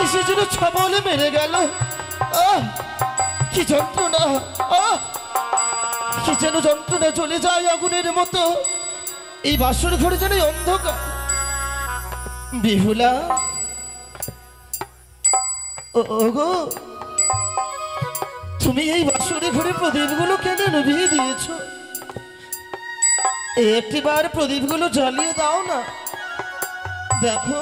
কিসে যেন ছবলে মেরে গেল। কি যন্ত্রণা, কি যেন যন্ত্রণা চলে যায় আগুনের মতো। এই বাসর ঘরে যেন অন্ধকার। বিহুলা, ওগো, তুমি এই বাসরে ঘরে প্রদীপগুলো কেন নিভিয়ে দিয়েছ? একটিবার প্রদীপগুলো জ্বালিয়ে দাও না। দেখো,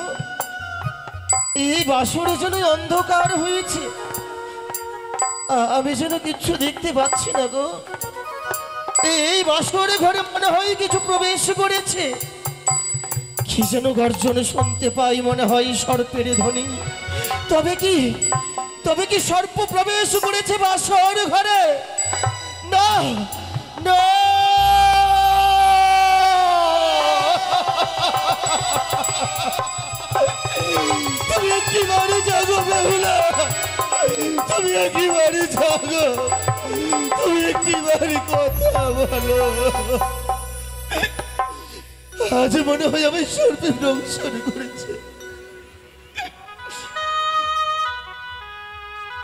এই বাসরে যেন অন্ধকার হয়েছে। আমি যেন কিছু দেখতে পাচ্ছি না গো। এই বাসরে ঘরে মনে হয় কিছু প্রবেশ করেছে। কি যেন গর্জন শুনতে পাই, মনে হয় সর্পের ধ্বনি। তবে কি সর্প প্রবেশ করেছে বাসর ঘরে? না না, তুমি একেবারে জাগো বেহুলা, তুমি একেবারে জাগো, তুমি একেবারে কথা বলো। আজ মনে হয় আমি সর্পের দংশন করেছে।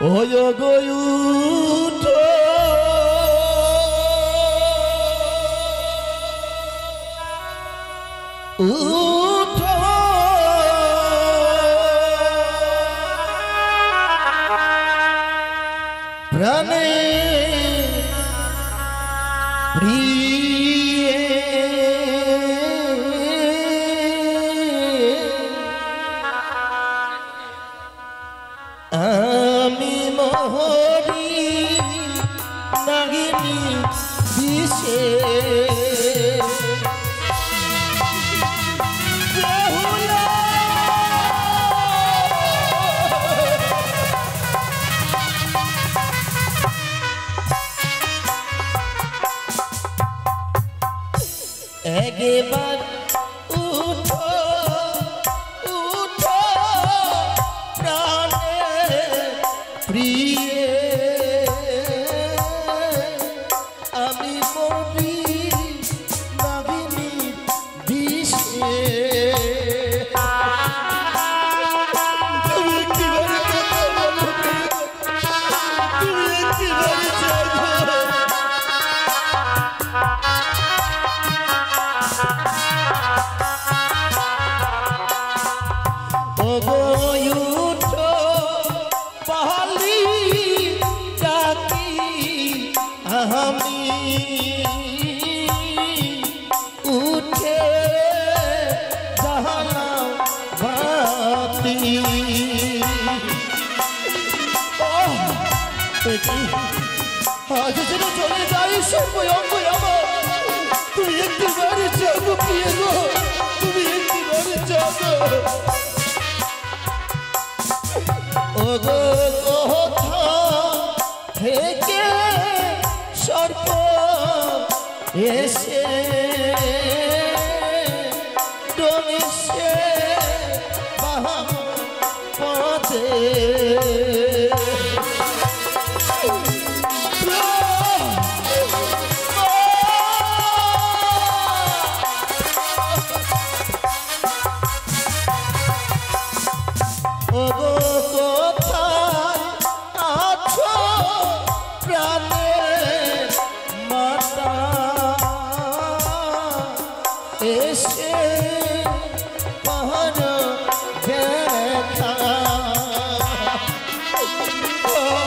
ওই গো উঠো, উঠো, প্রাণে প্রিয়ে আমি মোহরি নাগিনী দিশে। একবার উঠো, উঠো, প্রাণে প্রিয়ে আমি মরি নাগিনী দিশে। তুমি একেবারে কথা বলো, তুমি একেবারে জাগো। উঠো পালি ডাকি আমি উঠে জাহালাম বাতি। আজ যেন চলে যাই সর্বঙ্গ আমার। তুমি একটিবারে যাবো প্রিয় গো, তুমি একটিবারে যাবো। ওগো কোথা থেকে সর্প এসে ডোমিসে বাহা পথে। ওগো কোথায় আছো প্রাণে মাতা, এসে পাহাড় দেখা।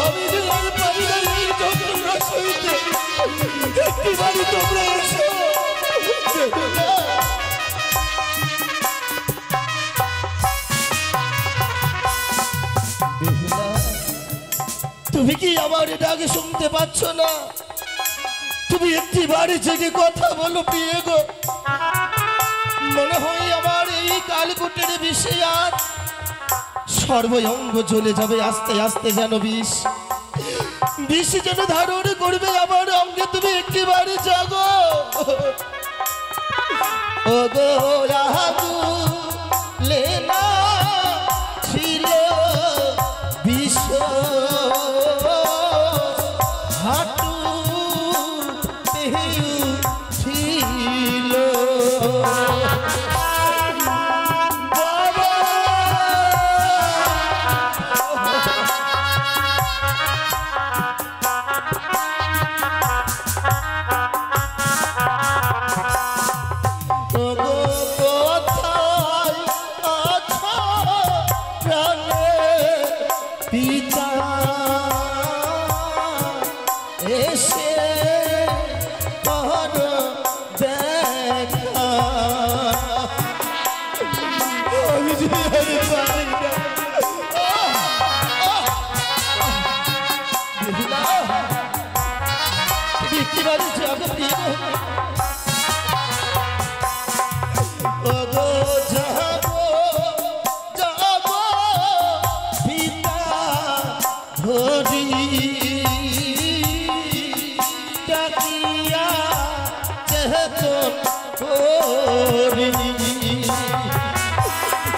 আমি যে আর পারি না এই যন্ত্রণা সইতে, একটিবারই তোমরা এসো। তুমি কি আমার ডাক শুনতে পাচ্ছ না? তুমি একটিবারে জেগে কথা বলো প্রিয় গো। মনে হয় আমার এই কালকুটের বিষে আর সর্বঙ্গ জ্বলে যাবে আস্তে আস্তে, যেন বিষ যেন ধারণ করবে আমার অঙ্গে। তুমি একটিবারে জাগো। ও গো রাগু লেনা ছিল বিষ হাটু ছিল। বাবা প্রাণে পিতা এসে কর দেখা আমি যে আর পারি না দেখতে পাচ্ছি আগে প্রিয় ওগো যাবো যাবো পিতা ধরি ডাকিয়া চেতন করি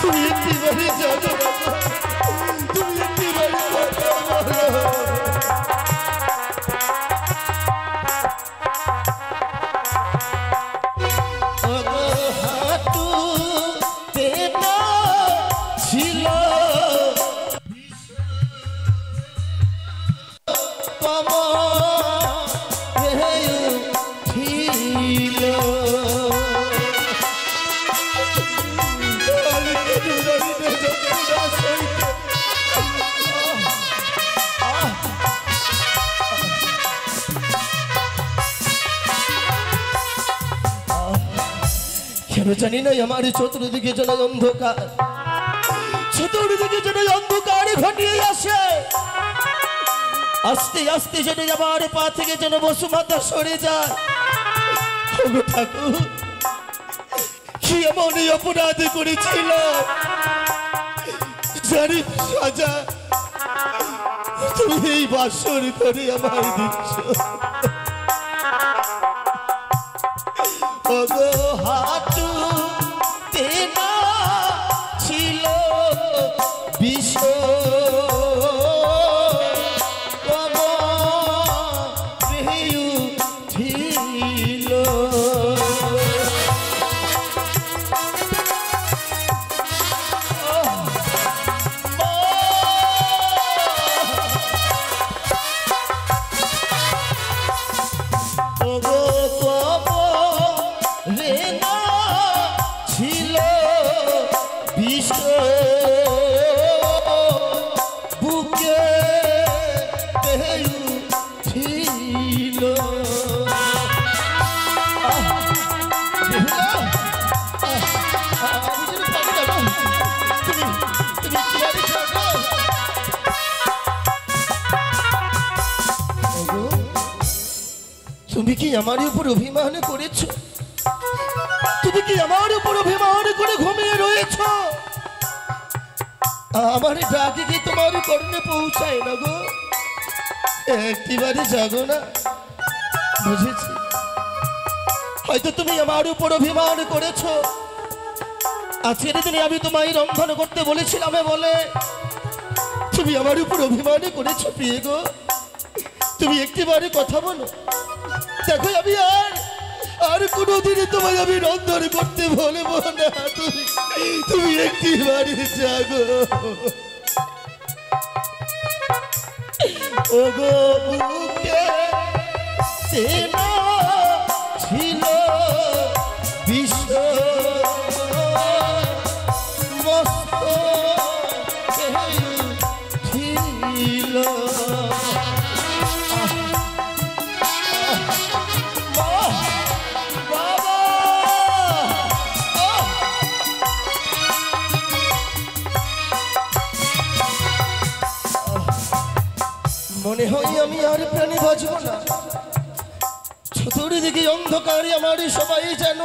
তুমি একটিবারে যাবো তুমি একটিবারে কেন জানি না আমার চতুর্দিকে যেন অন্ধকার চতুর্দিকে যেন অন্ধকার ঘটিয়ে আসে আস্তে আস্তে যেন আমার পা থেকে যেন বসুমাতা সরে যায় ঠাকুর কি এমন অপরাধ করেছিল জানি সাজা তুমি এই বাসর করে আমায় দিচ্ছ ওগো হাটু তেনা ছিল বিষ ছিল তুমি কি আমার উপর অভিমান করেছো তুমি কি আমার উপর অভিমান করে ঘুমিয়ে রয়েছো আমার ডাকে কি তোমার কর্ণে পৌঁছায় না গো একটিবারে জাগো না বুঝেছি হয়তো তুমি আমার উপর অভিমান করেছো আজকের দিনে আমি তোমায় রন্ধন করতে বলেছিলাম বলে তুমি আমার উপর অভিমান করেছো প্রিয় গো তুমি একটিবারে কথা বলো দেখো আমি আর কোনোদিনই তোমায় আমি রন্ধন করতে বলবো না তুমি একটিবারে জাগো ওগো বুকে সেনা ছিল বিশ্ব মস্ত ছিল মনে হয় আমি আর প্রাণে বাঁচব না চতুর্দিকে অন্ধকারে আমার সবাই যেন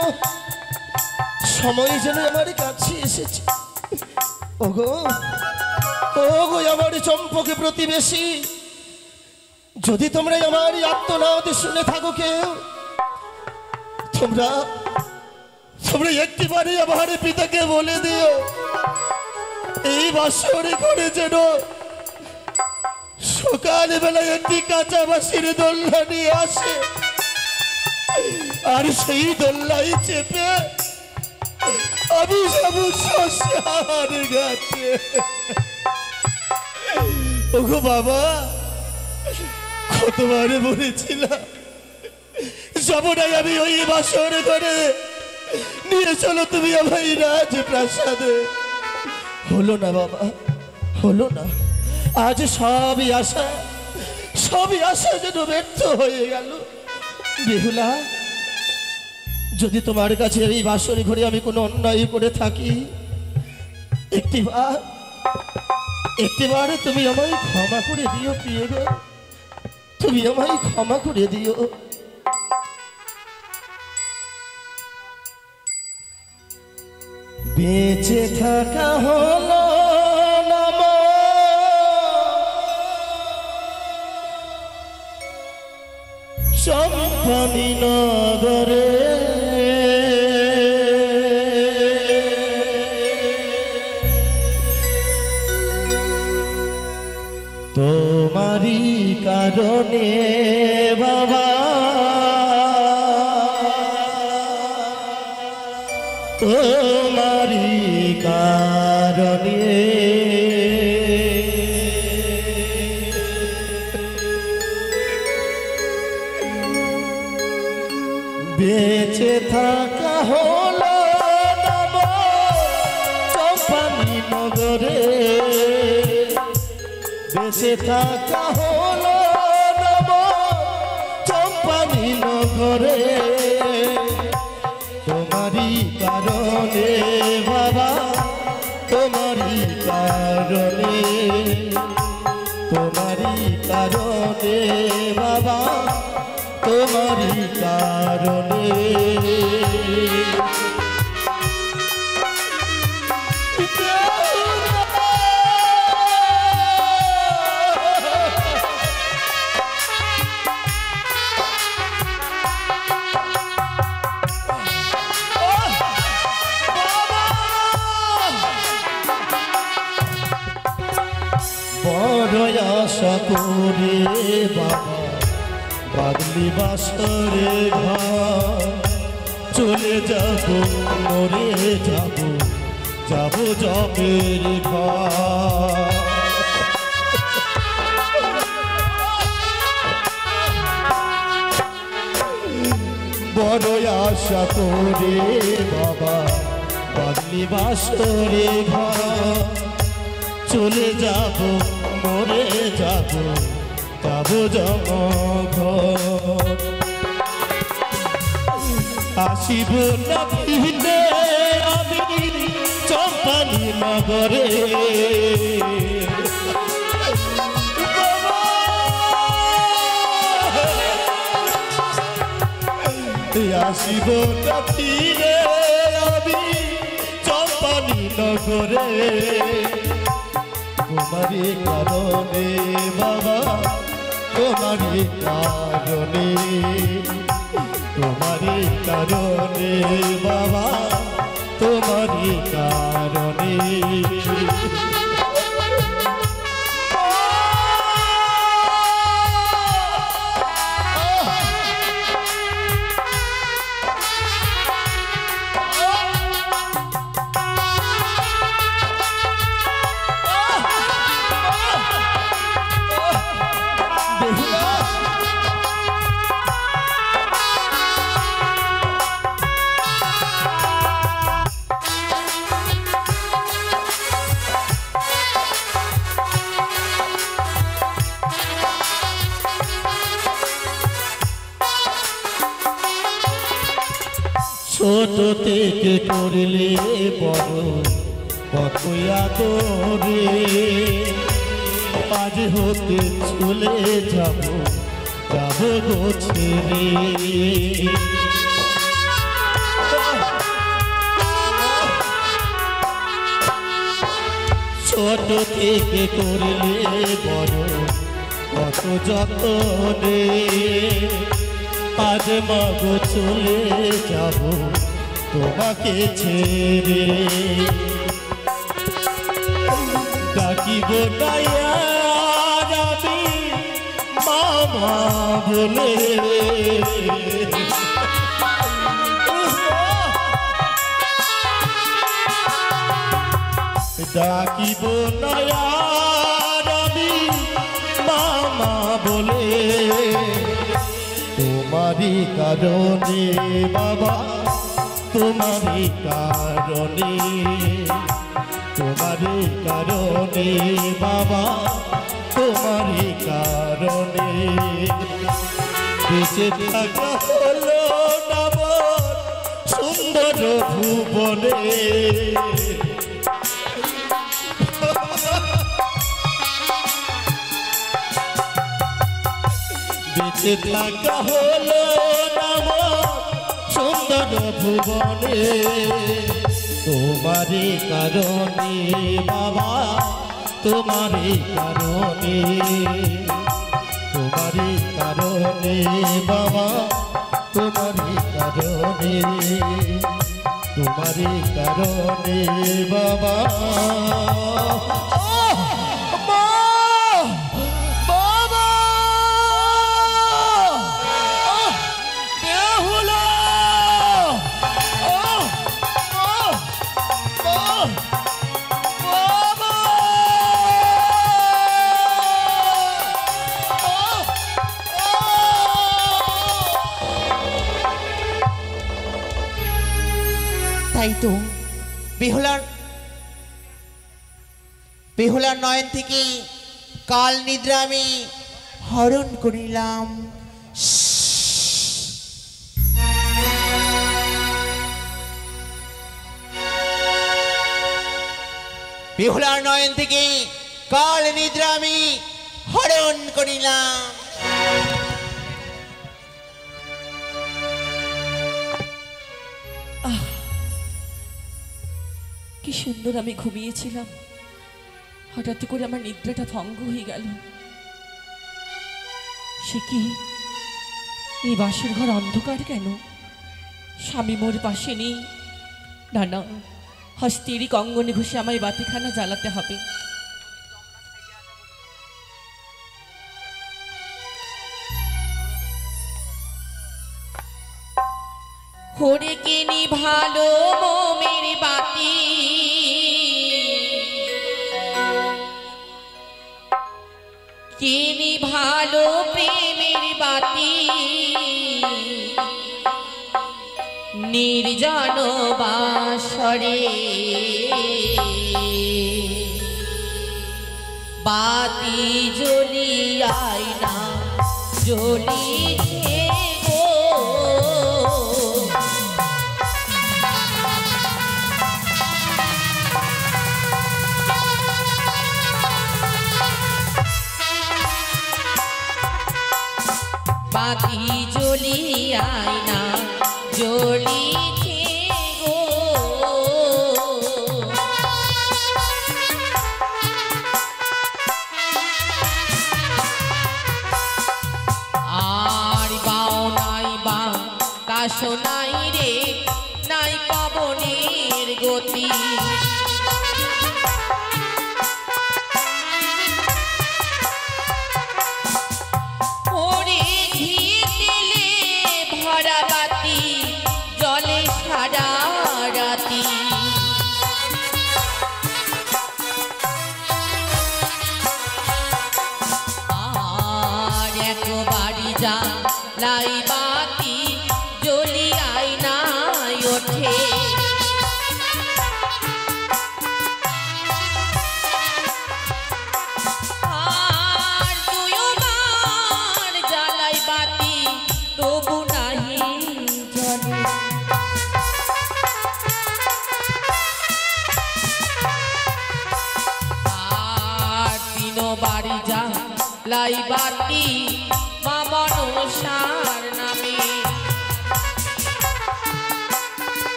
সময় যেন আমার কাছে এসেছে ওগো ওগো আমার চম্পকে প্রতিবেশী যদি তোমরা আমার আত্মনাদ শুনে থাকো কেউ তোমরা তোমরা একটিবারে আমার পিতাকে বলে দিও এই বাসরে করে যেন সকাল বেলায় একটি কাঁচা বাঁশের দোলনা নিয়ে আসে আর সেই দোলনায় চেপে আমি যাবো শ্মশান ঘাটে ওগো বাবা কতবারে বলেছিলাম যাবো নাই আমি ওই বাসর করে নিয়ে চলো তুমি আমায় রাজপ্রাসাদে হলো না বাবা, হলো না। আজ সবই আশা যেন ব্যর্থ হয়ে গেল। বেহুলা, যদি তোমার কাছে এই বাসর ঘরে আমি কোনো অন্যায় করে থাকি, একটিবার তুমি আমায় ক্ষমা করে দিও প্রিয় গো, তুমি আমায় ক্ষমা করে দিও। বেঁচে থাকা হলো নাম চম্পানি নগরে, তোমারই কারণে বাবা, তোমারই কারণে বেঁচে থাকা হলো নব চম্পানি নগরে, বেঁচে থাকা হলো নব চম্পানি নগরে, তোমারই কারণে বাবা, তোমারই কারণে, তোমারই কারণে বাবা, তোমারই কারণে। বড় আশা করে বাবা বাদলি বাসরে ঘর, চলে যাব মরে যাব, যাব জবের ঘর। বড় আশা করে বাবা বাদলি বাসরে ঘর, চলে যাব মরে যাব, যাব জমঘর। আসিব না ফিরে আমি চম্পানি নগরে, আসিব না ফিরে আমি চম্পানি নগরে, তোমারই কারণে বাবা, তোমারই কারণে, তোমারই কারণে বাবা, তোমারই কারণে। ছোট থেকে করলে বড় কত আদরে, আজ হতে চলে যাব, যাব গো ছেড়ে। ছোট থেকে করলে বড় কত যতনে, আজ মাগো চলে যাব তোমাকে ছেড়ে। ডাকিব গায়া যাবি মামা বলে, ডাকিব নয়া রবি মামা বলে, তোমারই কারণে বাবা, তোমারই কারণে, তোমারই কারণে বাবা তোমারই কারণে বেঁচে থাকা হলো আমার সুন্দর ভুবনে বেঁচে থাকা হলো আমার সুন্দর ভুবনে তোমারই কারণে বাবা তোমারই কারণে তোমারই কারণে বাবা তোমারই কারণে তোমারই কারণে বাবা তাই তো বেহুলার নয়ন থেকে কাল নিদ্রা আমি হরণ করিলাম। বেহুলার নয়ন থেকে কাল নিদ্রা আমি হরণ করিলাম। কি সুন্দর আমি ঘুমিয়েছিলাম, হঠাৎ করে আমার নিদ্রাটা ভঙ্গ হয়ে গেল। সে কি এই বাসের ঘর অন্ধকার কেন? স্বামী মোর পাশে নেই। না না, হস্তেরই কঙ্গনে ঘষে আমায় বাতিখানা জ্বালাতে হবে। হরে কিনি ভালো মোমের বাতি, কিনি ভালো প্রেমের বাতি, নির্জন বাসরে বাতি জ্বলিয়ায় না জ্বলিছে গো। বাতি জ্বলিয়ায় না জ্বলিছে গো। আর বাও নাই বা কাশো নাই রে, নাই পবনের গতি। লাই বাতি জ্বলিয়ায় না ওঠে, আর দুইবার জ্বালাই বাতি তবু নাহি জ্বলে। আর তিনবার জ্বালাই বাতি মা মনসার নামে।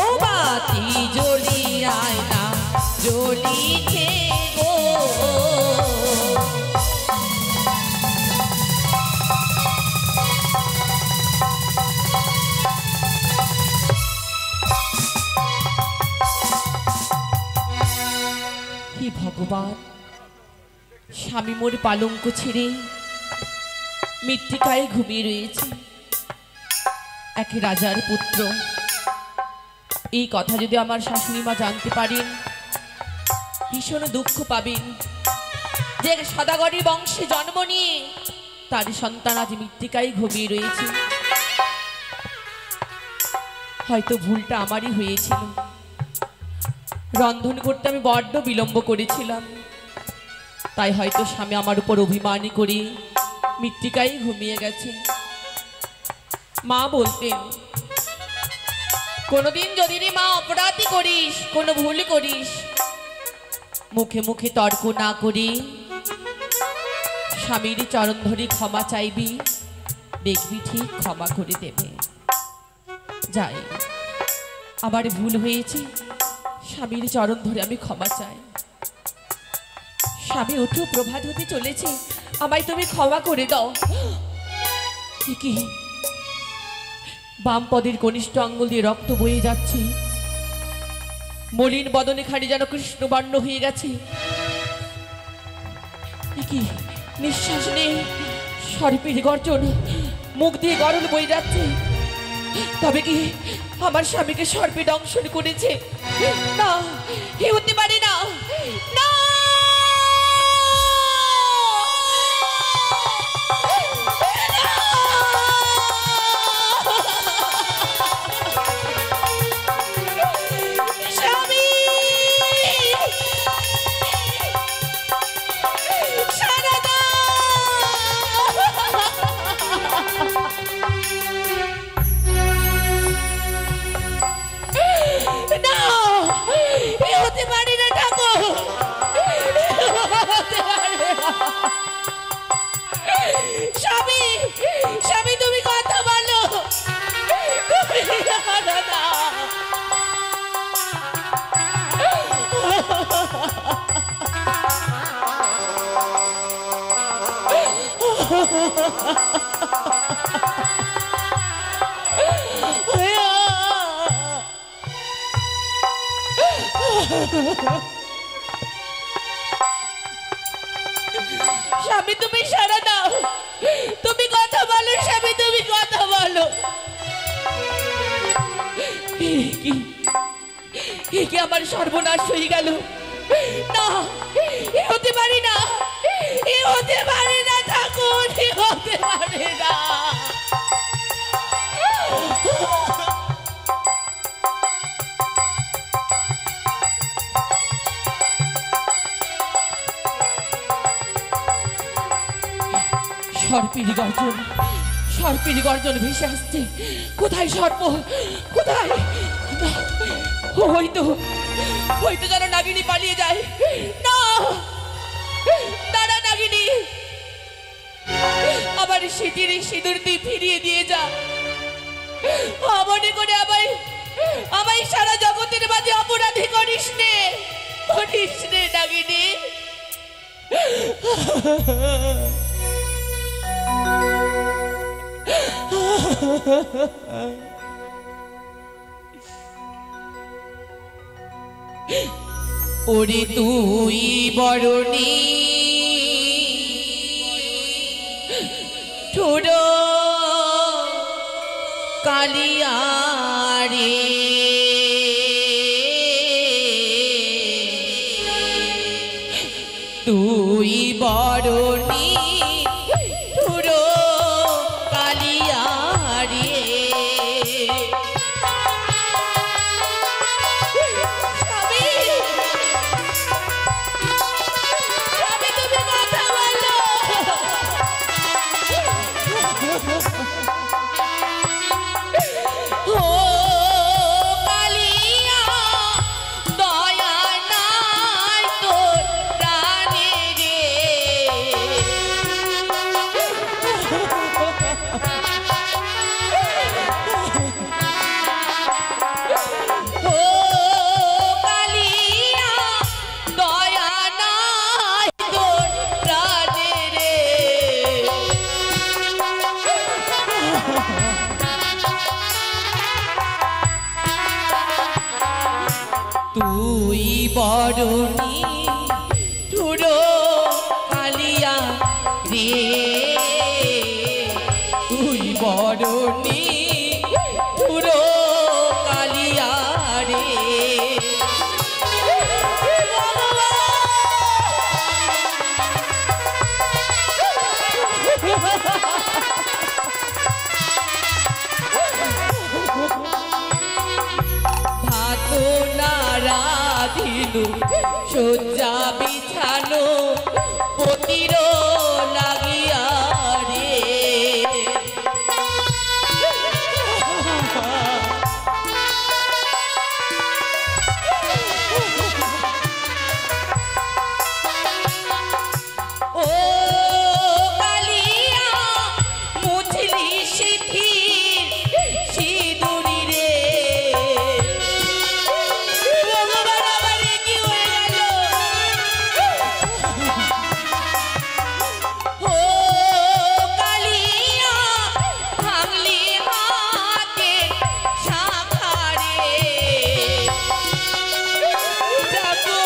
ও বাতি জ্বলিয়ায় না জ্বলিছে গো। হে ভগবান, স্বামী মোর পালঙ্ক ছেড়ে মৃত্তিকায় ঘুমিয়ে রয়েছে, এক রাজার পুত্র। এই কথা যদি আমার শাশুড়ি মা জানতে পারেন, ভীষণ দুঃখ পাবেন যে সদাগরের বংশে জন্ম নিয়ে তার সন্তান আজ মৃত্তিকায় ঘুমিয়ে রয়েছে। হয়তো ভুলটা আমারই হয়েছিল, রন্ধন করতে আমি বড্ড বিলম্ব করেছিলাম, তাই হয়তো স্বামী আমার উপর অভিমানী করে মৃত্তিকাই ঘুমিয়ে গেছে। মা বলতেন, কোনোদিন যদি রে মা অপরাধী করিস, কোনো ভুল করিস, মুখে মুখে তর্ক না করি স্বামীর চরণ ধরে ক্ষমা চাইবি, দেখবি ঠিক ক্ষমা করে দেবে। যাই, আমার ভুল হয়েছে, স্বামীর চরণ ধরে আমি ক্ষমা চাই। স্বামী ওঠো, প্রভাত হতে চলেছে, আমায় তুমি ক্ষমা করে দাও। কি বাম পদের কনিষ্ঠ আঙ্গুল দিয়ে রক্ত বয়ে যাচ্ছে, মলিন বদনে খাড়ি যেন কৃষ্ণবর্ণ হয়ে গেছে। কি নিঃশ্বাস নেই, সর্পের গর্জন, মুখ দিয়ে গরল বয়ে যাচ্ছে। তবে কি আমার স্বামীকে সর্পে দংশন করেছে? না, এ হতে পারে না, না। স্বামী, তুমি কথা বলো। স্বামী, তুমি সারা দাও, তুমি কথা বলো। স্বামী, তুমি কথা বলো। কি আমার সর্বনাশ হয়ে গেল? না, এ হতে পারে না, এ হতে পারে না ঠাকুর, এ হতে পারে না। সর্পের গর্জন, সর্পের গর্জন ভেসে আসছে। কোথায় সর্প? কোথায়? হয়তো হয়তো যেন নাগিনী পালিয়ে যায়। না, দাঁড়া নাগিনী, আবার শীতের সিঁদুর তুই ফিরিয়ে দিয়ে যা। মনে করে আমায় সারা জগতের মাঝে অপরাধী করিস নে, করিস নে নাগিনী। ওরে তুই বরণী ঠোড়ো কালিয়ারে, তুই বরণী ঠোড়ো কালিয়ারে। তুই বরণী ঠুরো কালিয়া রে, তুই বরণী ঠুরো কালিয়া রে। দিনু শয্যা বিছানো পতির লাগিয়া রে। ও কালিয়া মুছলি সিঁথির সিঁদুরি রে। ভগবান আমার এ কি হয়ে গেল? ও কালিয়া ভাঙলি হাতের শাখা রে। যাগো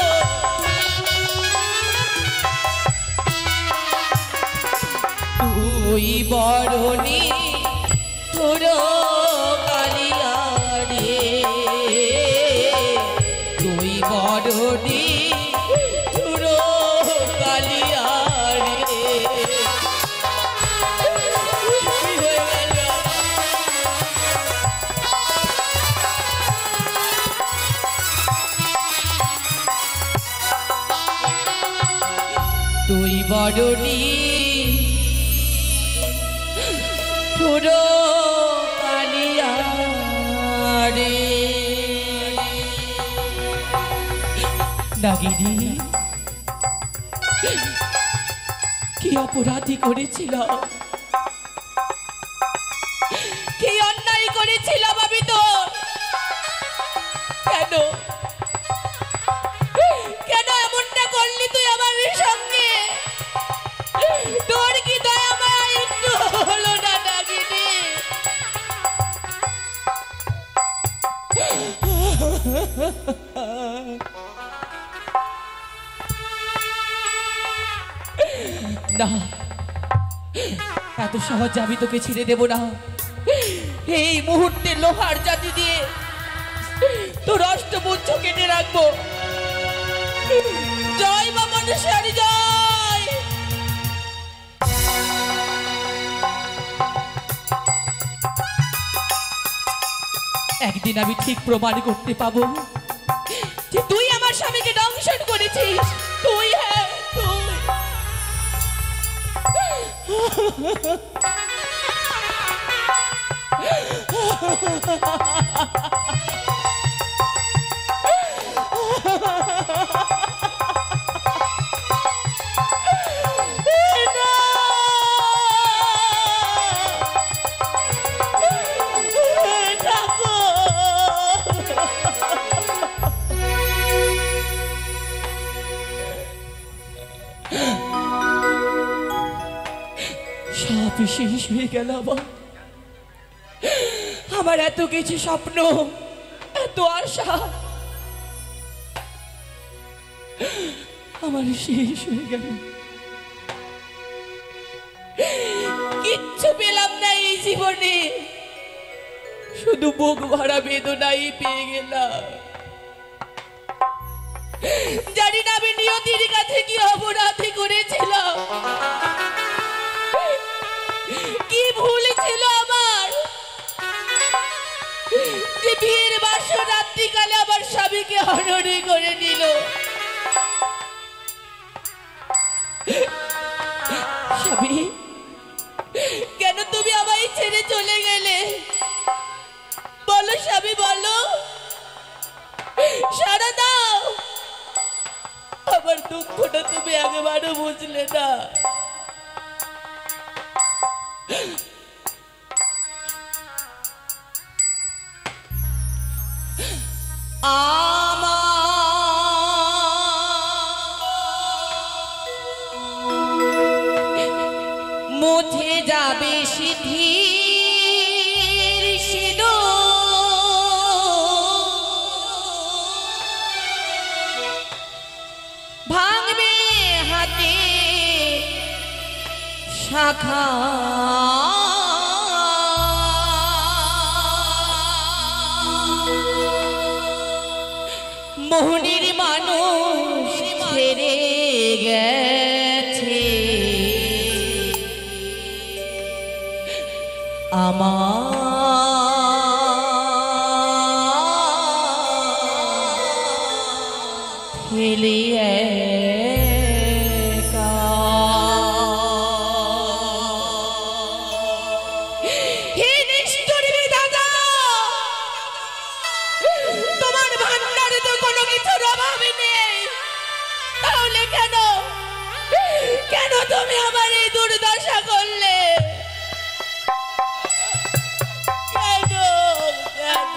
তুই বরণী তোর কালিয়া রে। তুই বরণী তোর কালিয়া রে। কি হয়ে গেল? তুই বরণী তোর কালিয়া রে। নাগিনী কি অপরাধী করেছিলাম, কি অন্যায় করেছিলাম আমি তোর? কেন কেন এমনটা করলি তুই আমার সঙ্গে? তোর কি দয়া মায়া একটু হলো না নাগিনী? না, এত সহজে আমি তোকে ছেড়ে দেব না। এই মুহূর্তে লোহার জাতি দিয়ে তোর অষ্টপুচ্ছ কেটে রাখবো। জয় মা মনসারি জয়। একদিন আমি ঠিক প্রমাণ করতে পাবো যে তুই আমার স্বামীকে দংশন করেছিস। তুই, হ্যাঁ তুই। সব শেষ হয়ে গেল আমার এত কিছু স্বপ্ন, এত আশা আমার শেষ হয়ে গেল। কিচ্ছু পেলাম না এই জীবনে, শুধু বুক ভরা বেদনাই পেয়ে গেলাম। জানি না আমি নিয়তির কাছে কি অপরাধী করেছিলাম, কি ভুল ছিল আমার যে বিয়ের বাসর রাত্রিকালে আমার স্বামীকে হরণে করে নিল। স্বামী, কেন তুমি আমায় ছেড়ে চলে গেলে? বলো স্বামী, বলো, সারা দাও। আমার দুঃখটা তুমি একবারও বুঝলে না। মুছে যাবে সিঁথির সিঁদুর, ভাঙবে হাতে শাখা, মোহনের মানুষ ছেড়ে গেছে আমার। ফেলে একা। হে নিষ্ঠুর বিধাতা, তোমার ভান্ডারে তো কোনো কিছুর অভাব নেই, তাহলে কেন কেন তুমি আমার এই দুর্দশা করলে? কেন কেন?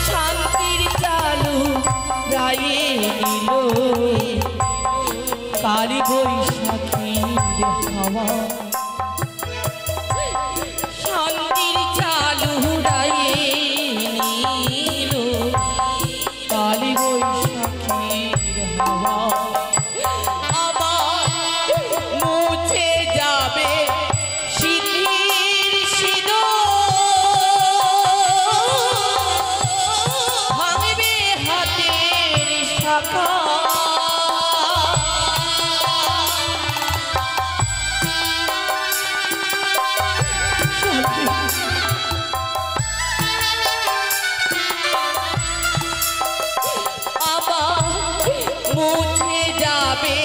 শান্তির চালু রায়ে নিল কালী বৈশাখীর হাওয়া শান্তির চালু রায়ে নিল কালী বৈশাখীর হাওয়া আবার মুছে যাবে শীতের সিঁদুর ভাঙবে হাতের শাখা মুছে যাবে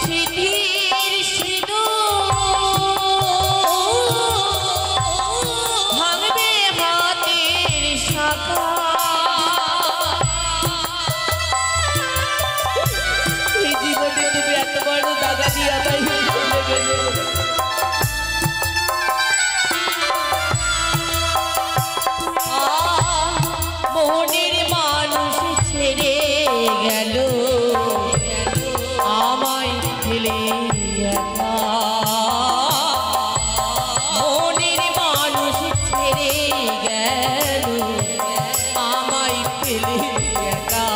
শীতের সিঁদুর ভাঙবে হাতের শাখা এই জীবনে তুমি এত বড় দাগা দিয়ে আমায় চলে গেলে মনের মানুষ ছেড়ে গেল আমায় ফেলে একা মনের মানুষ ছেড়ে গেল আমায় ফেলে একা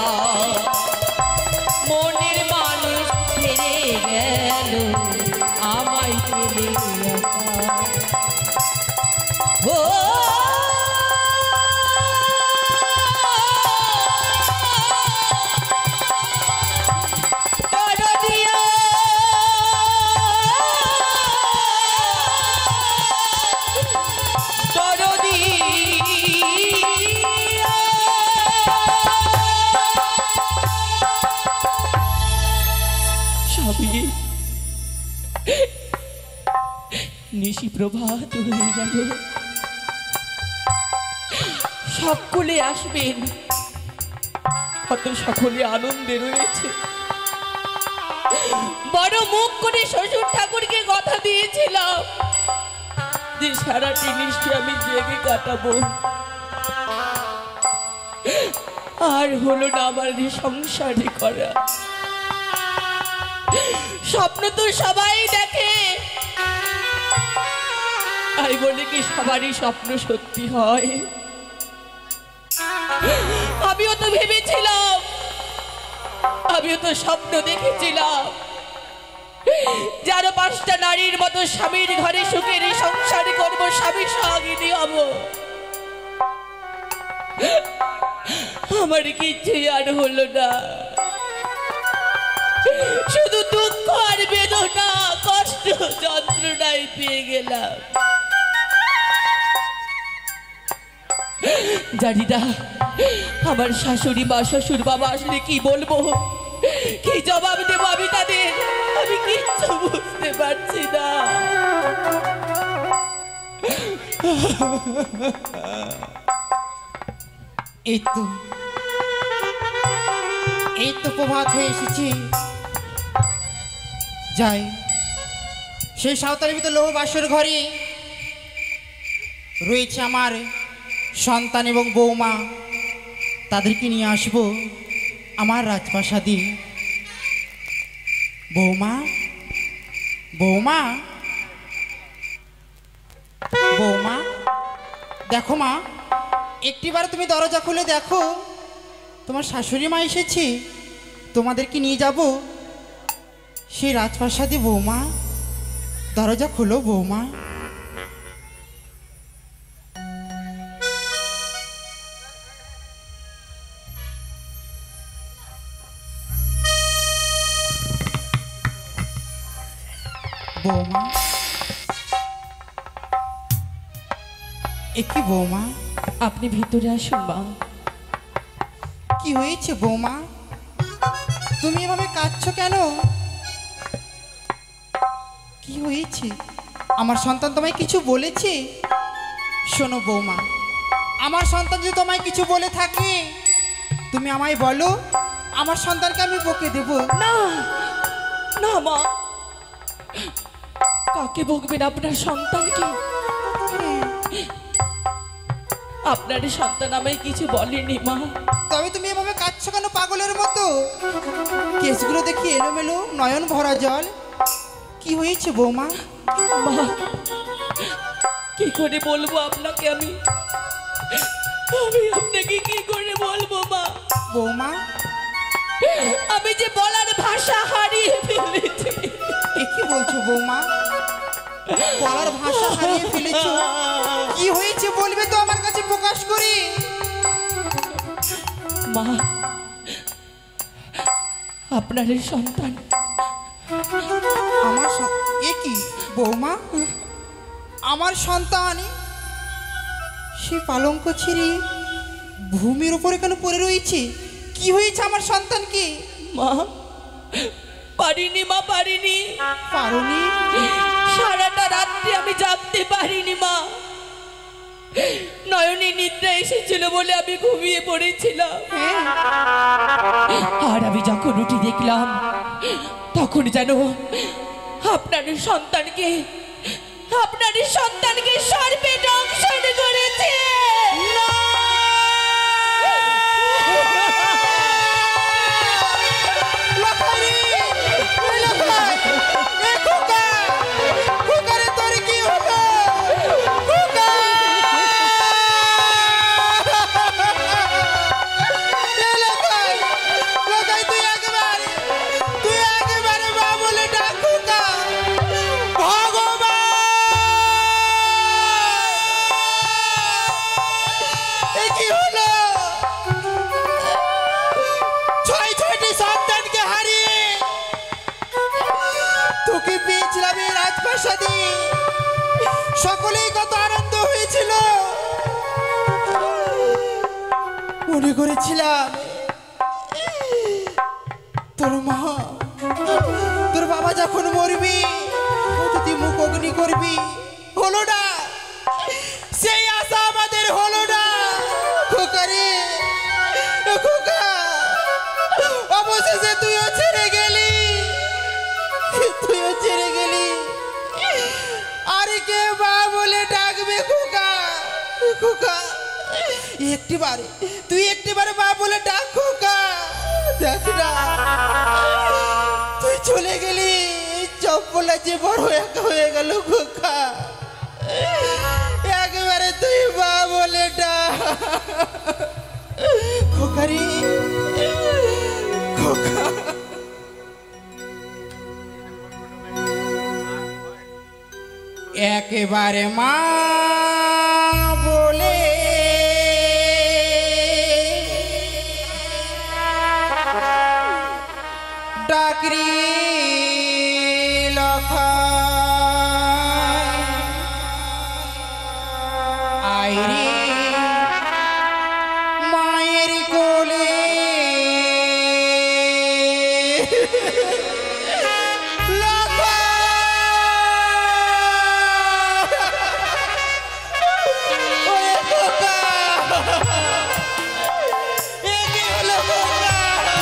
মনের মানুষ ছেড়ে গেল আমায় ফেলে একা ও নিশি প্রভাত হয়ে গেল সকলে আসবেন কত সকলে আনন্দে রয়েছে বড় মুখ করে শ্বশুর ঠাকুরকে কথা দিয়েছিলাম যে সারাটি নিশ্চয় আমি জেগে কাটাবো আর হলো না আমার সংসারে করা স্বপ্ন তো সবাই দেখে তাই বলে কি সবারই স্বপ্ন সত্যি হয় আমিও তো ভেবেছিলাম আমিও তো স্বপ্ন দেখেছিলাম যারা 5টা নারীর মতো স্বামীর ঘরে সুখের সংসার করব স্বামীর সঙ্গিনী হব আমার কিছুই আর হলো না শুধু দুঃখ আর বেদনা কষ্ট যন্ত্রণায় পেয়ে গেলাম জানি না আমার শাশুড়ি মা শ্বশুর বাবা আসলে কি বলবো কি জবাব দেব আমি তাদের আমি কিচ্ছু বুঝতে পারছি না এই তো প্রভাত হয়ে এসেছি যাই সেই সাঁওতালের ভিতর লৌহ বাসর ঘরে রয়েছে আমার সন্তান এবং বৌমা তাদেরকে নিয়ে আসবো আমার রাজপ্রাসাদে বৌমা বৌমা বৌমা দেখো মা একটিবার তুমি দরজা খুলে দেখো তোমার শাশুড়ি মা এসেছে তোমাদেরকে নিয়ে যাব সেই রাজপ্রাসাদে বৌমা দরজা খোলো বৌমা বৌমা একই বৌমা আপনি ভিতরে আসুন মা কি হয়েছে বৌমা তুমি এভাবে কাঁদছো কেন কি হয়েছে আমার সন্তান তোমায় কিছু বলেছে শোনো বৌমা আমার সন্তান যদি তোমায় কিছু বলে থাকে তুমি আমায় বলো আমার সন্তানকে আমি বকে দেব না মা, কাকে বকবেন আপনার সন্তানকে? আপনার সন্তান আমায় কিছু বলেনি মা। তবে তুমি এভাবে কাঁদছো কেন পাগলের মতো? কেসগুলো দেখি এলোমেলো, নয়ন ভরা জল। কি হয়েছে বৌমা? মা, কি করে বলবো আপনাকে? আমি আপনাকে কি করে বলবো মা? বৌমা, আমি যে বলার ভাষা হারিয়ে ফেলেছি। এ কি বলছো বৌমা? বলার ভাষা হারিয়ে ফেলেছো? কি হয়েছে বলবে তো আমার কাছে প্রকাশ করে। মা, আপনার এই সন্তান আমার এ কি বৌমা? আমার সন্তান সে পালঙ্ক ছিঁড়ে ভূমির উপরে কেন পড়ে রয়েছে? কি হয়েছে আমার সন্তানকে? মা, পারিনি মা, পারিনি। পারোনি? সারাটা রাত্রি আমি জাগতে পারিনি মা। নয়নী নিদ্রা এসেছিল বলে আমি ঘুমিয়ে পড়েছিলাম। হ্যাঁ, আর আমি যখন উঠে দেখলাম, তখন যেন আপনার সন্তানকে সর্পে দংশন করেছে। সকলেই কত আনন্দ হয়েছিল। মনে করেছিলাম তোর মা, তোর বাবা যখন মরবি তুই মুখ অগ্নি করবি। হলো না, সেই আশা আমাদের হলো না। খোকা রে খোকা, অবশেষে তুইও ছেড়ে গেলি। আরে কে মা বলে ডাকবে খোকা? খোকা, একটিবারে মা বলে ডাক খোকা। দেখ না, তুই চলে গেলি, চপ্পলা যে বড় একা হয়ে গেল খোকা। একেবারে তুই মা বলে ডাক খোকা রে খোকা। একেবারে মা বলে ডাকরি লখা আইরে মায়ের কোলে